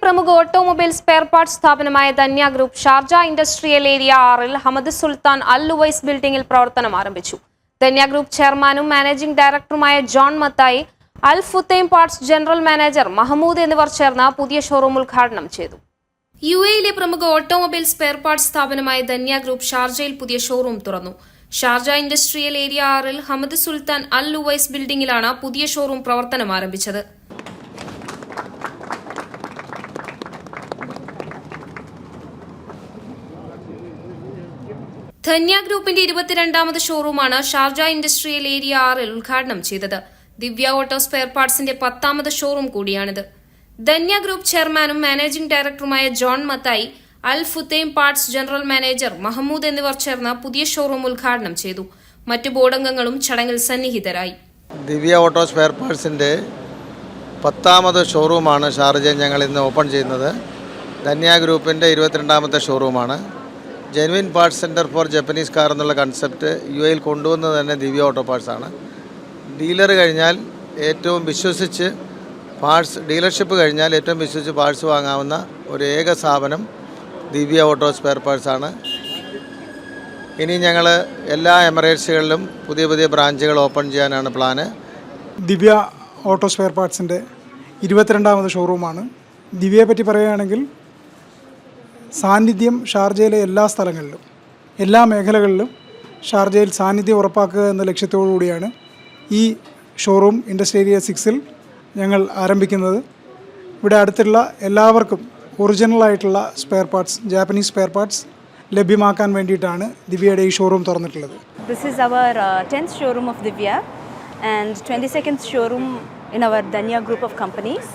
പ്രമുഖ automobile spare parts സ്ഥാപനമായ Dhanya group Sharjah industrial area 6-ൽ ഹമദ് സുൽത്താൻ അൽ ലുവൈസ് ബിൽഡിംഗിൽ പ്രവർത്തനം ആരംഭിച്ചു. ധന്യ ഗ്രൂപ്പ് ചെയർമാനും മാനേജിംഗ് ഡയറക്ടറുമായ John Mathai, Al Futtaim parts general manager Mahmoud എന്നിവർ ചേർന്ന് പുതിയ ഷോറൂം ഉദ്ഘാടനം ചെയ്തു. യുഎയിലെ പ്രമുഖ ഓട്ടോമൊബൈൽ സ്പെയർ പാർട്സ് സ്ഥാപനമായ ധന്യ ഗ്രൂപ്പ് ഷാർജയിൽ പുതിയ ഷോറൂം തുറന്നു. ഷാർജ ഇൻഡസ്ട്രിയൽ ഏരിയ 6-ൽ ഹമദ് സുൽത്താൻ അൽ ലുവൈസ് ബിൽഡിംഗിലാണ് പുതിയ ഷോറൂം പ്രവർത്തനം ആരംഭിച്ചത്. ധന്യ ഗ്രൂപ്പിന്റെ 22ാമത് ഷോറൂമാണ് ഷാർജ ഇൻഡസ്ട്രിയൽ ഏരിയ 6-ൽ ഉദ്ഘാടനം ചെയ്തത്. ദിവ്യ ഓട്ടോ സ്പെയർ പാർട്സിന്റെ 10ാമത് ഷോറൂം കൂടിയാണിത്. ധന്യ ഗ്രൂപ്പ് ചെയർമാനും മാനേജിംഗ് ഡയറക്ടറുമായ John Mathai, Al Futtaim parts general manager Mahmoud എന്നിവർ ചേർന്ന് പുതിയ ഷോറൂം ഉദ്ഘാടനം ചെയ്തു. മറ്റു ബോർഡംഗങ്ങളും ചടങ്ങിൽ സന്നിഹിതരായി. ദിവ്യ ഓട്ടോ സ്പെയർ പാർട്സിന്റെ 10ാമത് ഷോറൂമാണ് ഷാർജയിൽ ഞങ്ങൾ ഇന്ന് ഓപ്പൺ ചെയ്യുന്നത്. ധന്യ ഗ്രൂപ്പിന്റെ 22ാമത്തെ ഷോറൂമാണ്. Genuine parts centre for Japanese car എന്നുള്ള കൺസെപ്റ്റ് യുഎയിൽ കൊണ്ടുവന്നത് തന്നെ ദിവ്യ ഓട്ടോ പാർട്സാണ്. ഡീലർ കഴിഞ്ഞാൽ ഏറ്റവും വിശ്വസിച്ച് ഡീലർഷിപ്പ് കഴിഞ്ഞാൽ ഏറ്റവും വിശ്വസിച്ച് പാർട്സ് വാങ്ങാവുന്ന ഒരു ഏക സ്ഥാപനം ദിവ്യ ഓട്ടോ സ്പെയർ പാർട്സാണ്. ഇനി ഞങ്ങൾ എല്ലാ എമിറേറ്റ്സുകളിലും പുതിയ പുതിയ ബ്രാഞ്ചുകൾ ഓപ്പൺ ചെയ്യാനാണ് പ്ലാന്. ദിവ്യ ഓട്ടോ സ്പെയർ പാർട്സിൻ്റെ 22ാമത് ഷോറൂമാണ്. ദിവ്യയെ പറ്റി പറയുകയാണെങ്കിൽ സാന്നിധ്യം ഷാർജയിലെ എല്ലാ സ്ഥലങ്ങളിലും, എല്ലാ മേഖലകളിലും ഷാർജയിൽ സാന്നിധ്യം ഉറപ്പാക്കുക എന്ന ലക്ഷ്യത്തോടു കൂടിയാണ് ഈ ഷോറൂം ഇൻഡസ്ട്രി ഏരിയ 6-ൽ ഞങ്ങൾ ആരംഭിക്കുന്നത്. ഇവിടെ അടുത്തുള്ള എല്ലാവർക്കും ഒറിജിനലായിട്ടുള്ള spare parts, Japanese spare parts ലഭ്യമാക്കാൻ വേണ്ടിയിട്ടാണ് ദിവ്യയുടെ ഈ ഷോറൂം തുറന്നിട്ടുള്ളത്. This is our 10th showroom of Divya and 22nd showroom in our Dhanya group of companies.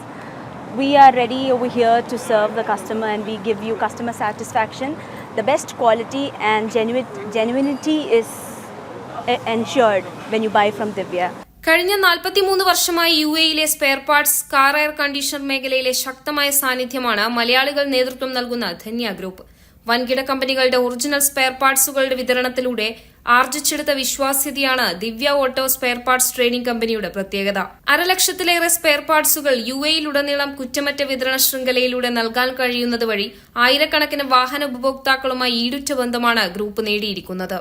We are ready over here to serve the customer and we give you customer satisfaction. The best quality and genuinity is ensured when you buy from Divya. കഴിഞ്ഞ 43 വർഷമായി യുഎയിലെ spare parts, car, air conditioner മേഖലയിലെ ശക്തമായ സാന്നിധ്യമാണ് മലയാളികൾ നേതൃത്വം നൽകുന്ന Dhanya group. വൻകിട കമ്പനികളുടെ ഒറിജിനൽ സ്പെയർ പാർട്സുകളുടെ വിതരണത്തിലൂടെ ആർജിച്ചെടുത്ത വിശ്വാസ്യതയാണ് ദിവ്യ ഓട്ടോ സ്പെയർ പാർട്സ് ട്രേഡിംഗ് കമ്പനിയുടെ പ്രത്യേകത. 1,00,000-ലേറെ സ്പെയർ പാർട്സുകൾ യുഎയിലുടനീളം കുറ്റമറ്റ വിതരണ ശൃംഖലയിലൂടെ നൽകാൻ കഴിയുന്നത് വഴി ആയിരക്കണക്കിന് വാഹന ഉപഭോക്താക്കളുമായി ഈടുറ്റ ബന്ധമാണ് ഗ്രൂപ്പ് നേടിയിരിക്കുന്നത്.